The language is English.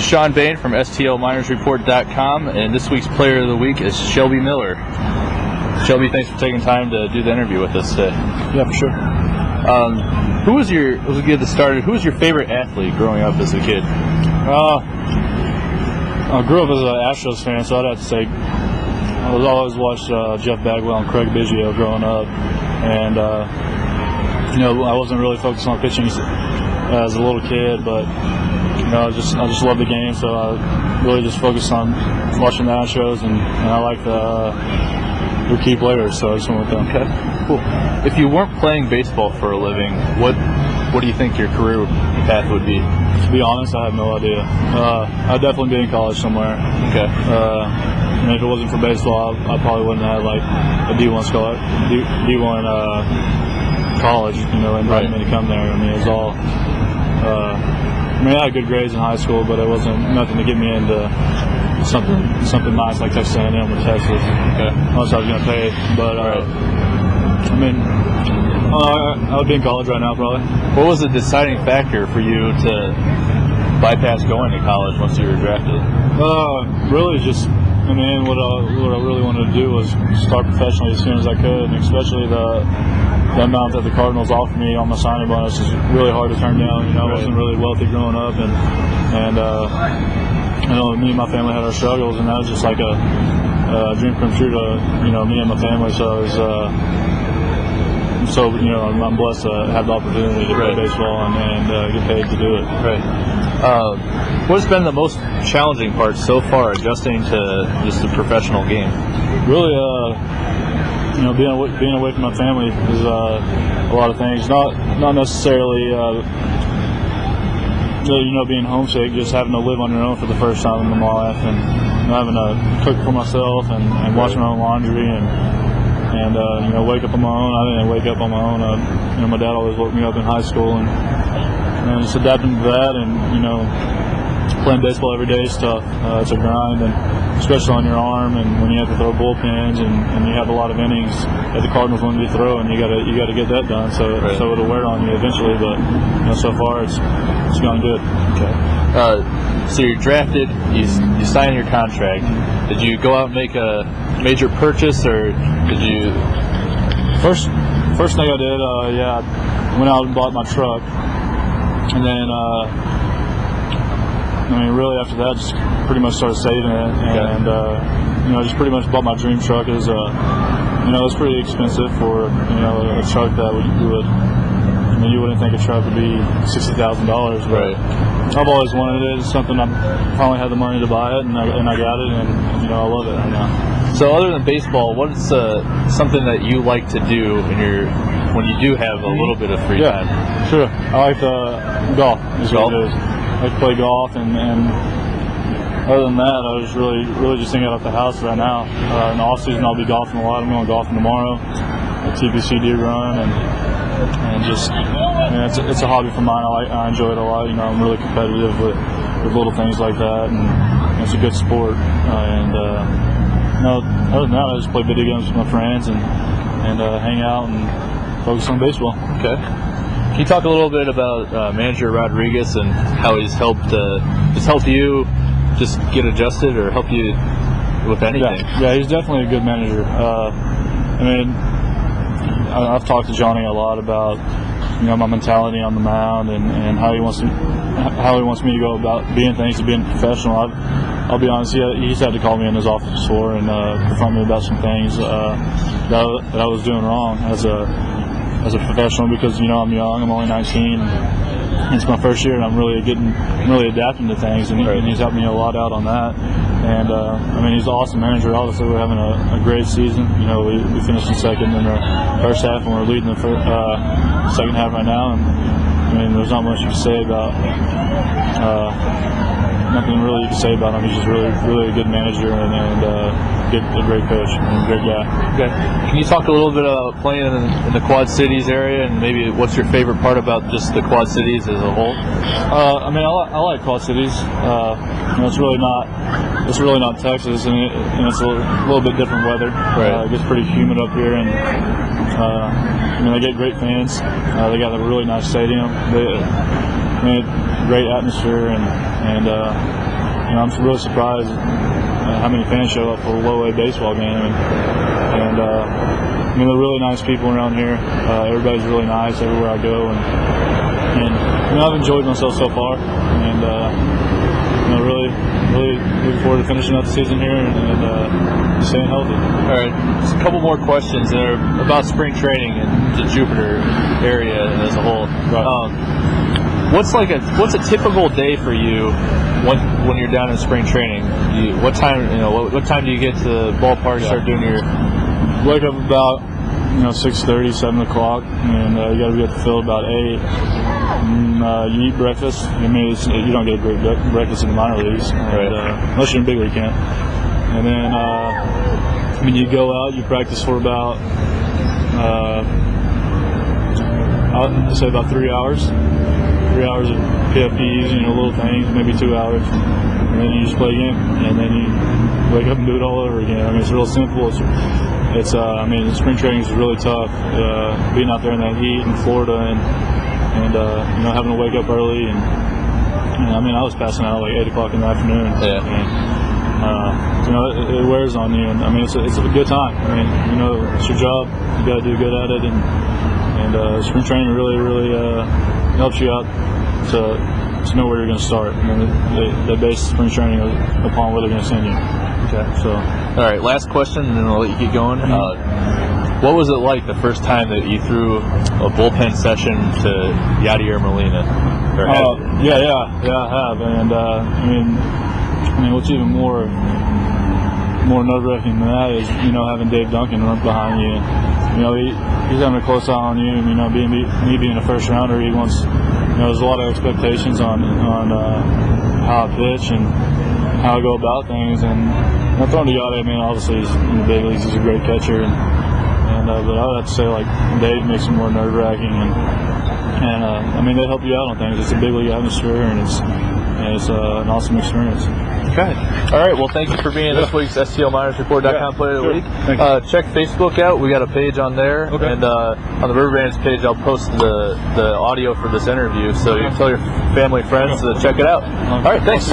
Sean Bain from STLMinersReport.com, and this week's Player of the Week is Shelby Miller. Shelby, thanks for taking time to do the interview with us today. Yeah, for sure. Who was your favorite athlete growing up as a kid? I grew up as an Astros fan, so I'd have to say I always watched Jeff Bagwell and Craig Biggio growing up, and I wasn't really focused on pitching as a little kid, but I just loved the game, so I really just focused on watching the Astros, and I like the key players, so I just went with them. Okay, cool. If you weren't playing baseball for a living, what do you think your career path would be? To be honest, I have no idea. I'd definitely be in college somewhere. Okay. And if it wasn't for baseball, I probably wouldn't have like a D1 college, inviting me to come there. I mean, it was all. I had good grades in high school, but it wasn't nothing to get me into something nice like Texas A&M or Texas. Okay. Unless I was going to pay. But I would be in college right now probably. What was the deciding factor for you to bypass going to college once you were drafted? Really just. What I really wanted to do was start professionally as soon as I could, and especially the amount that the Cardinals offered me on my signing bonus is really hard to turn down. I wasn't really wealthy growing up, and me and my family had our struggles, and that was just like a dream come true to me and my family. So it was, I'm blessed to have the opportunity to play baseball and get paid to do it. Right. What has been the most challenging part so far, adjusting to just the professional game? Really, being away from my family is a lot of things. Not necessarily, being homesick. Just having to live on your own for the first time in my life, and having to cook for myself and wash my own laundry and wake up on my own. I didn't wake up on my own. My dad always woke me up in high school, and just adapting to that, and playing baseball every day is tough. It's a grind, and especially on your arm, and when you have to throw bullpens, and you have a lot of innings that the Cardinals want you to throw, and you got to get that done. So it'll wear on you eventually, but so far it's gone good. Okay. So you're drafted, you sign your contract. Did you go out and make a major purchase, or did you? First thing I did, I went out and bought my truck, and then really after that, just pretty much started saving it, and just pretty much bought my dream truck. It was it's pretty expensive for a truck that you wouldn't think a truck would be $60,000, but right. I've always wanted it. It's something I finally had the money to buy it, and I got it, and I love it right now. So other than baseball, what's something that you like to do when you do have a little bit of free time? Sure. I like golf. Golf? I like to play golf, and other than that, I was really just hanging out at the house right now. In the off season, I'll be golfing a lot. I'm going golfing tomorrow, a TPC deer run, and just it's a hobby for mine. I enjoy it a lot. I'm really competitive with little things like that, and it's a good sport. Other than that, I just play video games with my friends and hang out and focus on baseball. Okay. Can you talk a little bit about manager Rodriguez and how he's helped you just get adjusted or help you with anything? Yeah, he's definitely a good manager. I've talked to Johnny a lot about my mentality on the mound and how he wants me to go about being things and being professional. I'll be honest, he's had to call me in his office before and confront me about some things that I was doing wrong as a professional, because I'm young, I'm only 19, and it's my first year, and I'm really adapting to things, and he's helped me a lot out on that. And he's an awesome manager. Obviously, we're having a great season. We finished in second in the first half, and we're leading the second half right now. And there's not much you can say about. Nothing really you can say about him. He's just really a good manager and a great coach and a great guy. Okay. Can you talk a little bit about playing in the Quad Cities area, and maybe what's your favorite part about just the Quad Cities as a whole? I like Quad Cities. It's really not Texas, and it's a little bit different weather. Right. It gets pretty humid up here, and they get great fans. They got a really nice stadium. Great atmosphere, and I'm really surprised how many fans show up for a low A baseball game, and they're really nice people around here. Everybody's really nice everywhere I go, and I've enjoyed myself so far, and really looking forward to finishing out the season here and staying healthy. All right, just a couple more questions that are about spring training and the Jupiter area as a whole. Right. What's a typical day for you when you're down in spring training? What time do you get to the ballpark? Start doing your wake up about 6:30, 7 o'clock, and you got to be at the field about 8. And, you eat breakfast. I mean, you don't get a great breakfast in the minor leagues, unless you're in big league camp. And then you go out, you practice for about I'd say about 3 hours. 3 hours of PFPs, little things, maybe 2 hours, and then you just play a game, and then you wake up and do it all over again. I mean, it's real simple. It's spring training is really tough. Being out there in that heat in Florida, and having to wake up early, and I was passing out like 8 o'clock in the afternoon. Yeah. And, it wears on you, and it's a good time. It's your job. You got to do good at it, and spring training really helps you out to know where you're going to start. They base spring training upon where they're going to send you. Okay. So, all right, last question, and then I'll let you keep going. What was it like the first time that you threw a bullpen session to Yadier Molina? Yeah, I have, and what's even more nerve-wracking than that is having Dave Duncan run behind you. He's having a close eye on you. Being a first rounder, he wants. There's a lot of expectations on how I pitch and how I go about things. And I'm throwing to Yadier. Obviously he's in the big leagues. He's a great catcher, but I would have to say Dave makes it more nerve-wracking, and they help you out on things. It's a big league atmosphere, and it's an awesome experience. Okay. All right. Well, thank you for being this week's STLMinersReport.com Player of the Week. Check Facebook out. We got a page on there, and on the Riverband's page, I'll post the audio for this interview, so you can tell your family, friends to check it out. All right. Thanks.